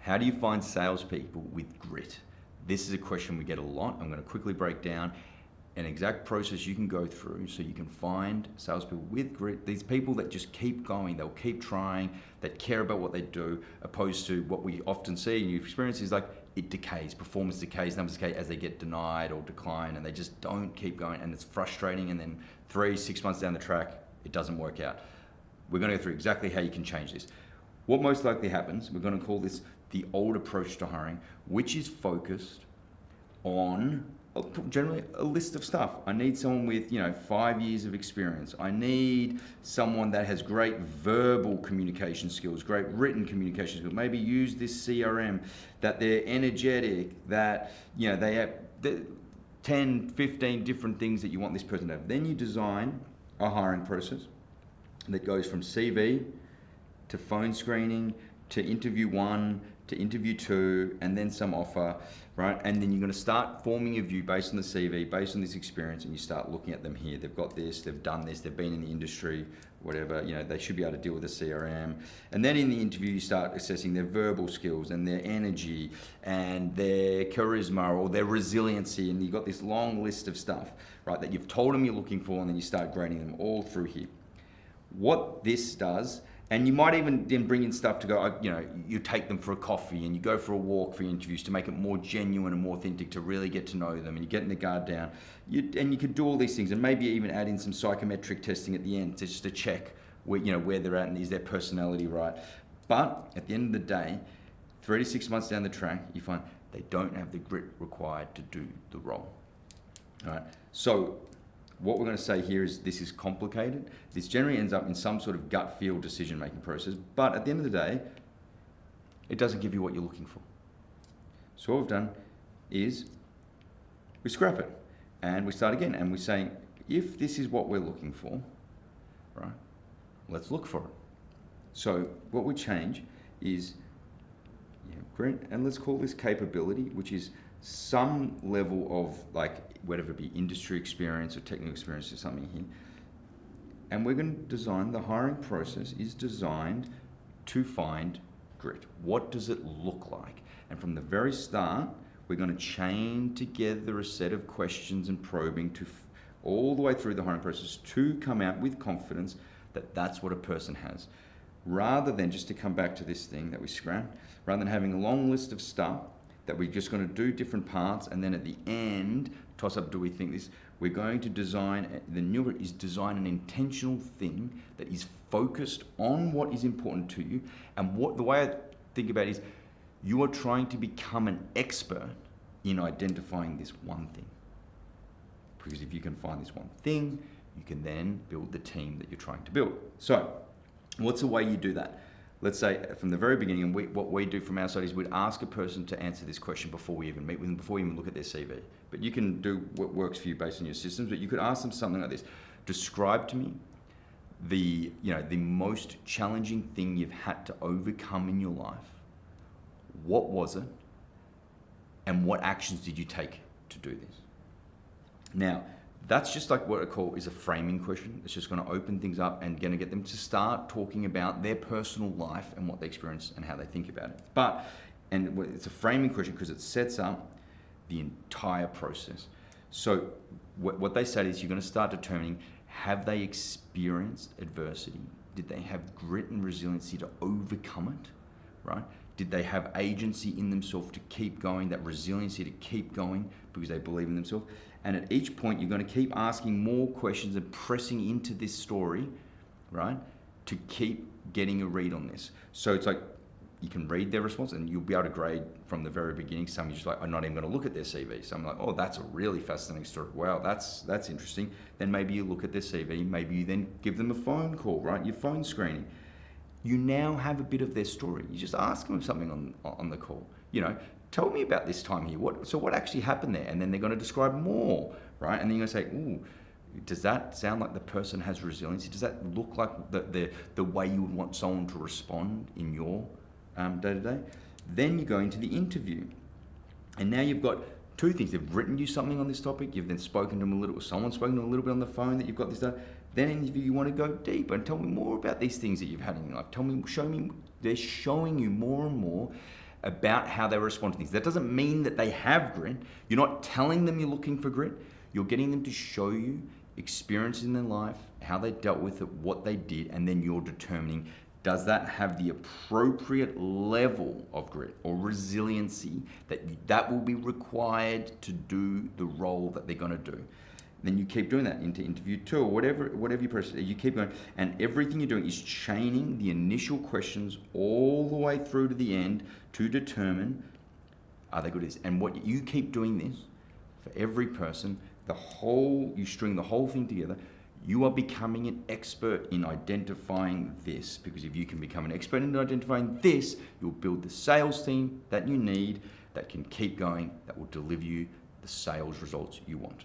How do you find salespeople with grit? This is a question we get a lot. I'm going to quickly break down an exact process you can go through so you can find salespeople with grit, these people that just keep going, they'll keep trying, that care about what they do, opposed to what we often see and you've experienced is like it decays, performance decays, numbers decay as they get denied or decline, and they just don't keep going, and it's frustrating, and then 3-6 months down the track, it doesn't work out. We're going to go through exactly how you can change this. What most likely happens, we're going to call this the old approach to hiring, which is focused on generally a list of stuff. I need someone with 5 years of experience. I need someone that has great verbal communication skills, great written communication skills, maybe use this CRM, that they're energetic, that they have 10, 15 different things that you want this person to have. Then you design a hiring process that goes from CV to phone screening to interview 1 to interview 2, and then some offer, right? And then you're going to start forming a view based on the CV, based on this experience, and you start looking at them here. They've got this, they've done this, they've been in the industry, whatever, they should be able to deal with the CRM. And then in the interview, you start assessing their verbal skills and their energy and their charisma or their resiliency, and you've got this long list of stuff, right, that you've told them you're looking for, and then you start grading them all through here. What this does, and you might even then bring in stuff to go, you take them for a coffee and you go for a walk for your interviews to make it more genuine and more authentic, to really get to know them, and you're getting the guard down. And you could do all these things, and maybe even add in some psychometric testing at the end just to check where they're at and is their personality right. But at the end of the day, 3 to 6 months down the track, you find they don't have the grit required to do the role. All right. So what we're going to say here is this is complicated. This generally ends up in some sort of gut feel decision-making process, but at the end of the day, it doesn't give you what you're looking for. So what we've done is we scrap it and we start again, and we're saying, if this is what we're looking for, right, let's look for it. So what we change is grit, and let's call this capability, which is some level of whatever it be, industry experience or technical experience or something here. And we're going to design, the hiring process is designed to find grit. What does it look like? And from the very start, we're going to chain together a set of questions and probing to all the way through the hiring process to come out with confidence that that's what a person has. Rather than, just to come back to this thing that we scrapped, rather than having a long list of stuff that we're just going to do different parts, and then at the end, toss up, do we think this? We're going to design, the new is design an intentional thing that is focused on what is important to you. And the way I think about it is, you are trying to become an expert in identifying this one thing. Because if you can find this one thing, you can then build the team that you're trying to build. So, what's the way you do that? Let's say from the very beginning, what we do from our side is we'd ask a person to answer this question before we even meet with them, before we even look at their CV. But you can do what works for you based on your systems, but you could ask them something like this. Describe to me the most challenging thing you've had to overcome in your life. What was it? And what actions did you take to do this? Now, that's just like what I call is a framing question. It's just going to open things up and going to get them to start talking about their personal life and what they experience and how they think about it. And it's a framing question because it sets up the entire process. So what they say is you're going to start determining, have they experienced adversity? Did they have grit and resiliency to overcome it, right? Did they have agency in themselves to keep going, that resiliency to keep going because they believe in themselves? And at each point, you're going to keep asking more questions and pressing into this story, right, to keep getting a read on this. So it's like you can read their response and you'll be able to grade from the very beginning. Some you're just like, I'm not even going to look at their CV. Some like, oh, that's a really fascinating story. Wow, that's interesting. Then maybe you look at their CV. Maybe you then give them a phone call, right, your phone screening. You now have a bit of their story. You just ask them something on the call. Tell me about this time here. What actually happened there? And then they're going to describe more, right? And then you're going to say, ooh, does that sound like the person has resiliency? Does that look like the way you would want someone to respond in your day-to-day? Then you go into the interview. And now you've got two things. They've written you something on this topic. You've then spoken to them a little, someone's spoken to them a little bit on the phone that you've got this done. Then in the interview, you want to go deeper and tell me more about these things that you've had in your life. They're showing you more and more about how they respond to things. That doesn't mean that they have grit. You're not telling them you're looking for grit. You're getting them to show you experiences in their life, how they dealt with it, what they did, and then you're determining, does that have the appropriate level of grit or resiliency that will be required to do the role that they're going to do. Then you keep doing that into interview 2 or whatever you press, you keep going, and everything you're doing is chaining the initial questions all the way through to the end to determine, are they good at this? And what you keep doing this for every person, you string the whole thing together. You are becoming an expert in identifying this, because if you can become an expert in identifying this, you'll build the sales team that you need, that can keep going, that will deliver you the sales results you want.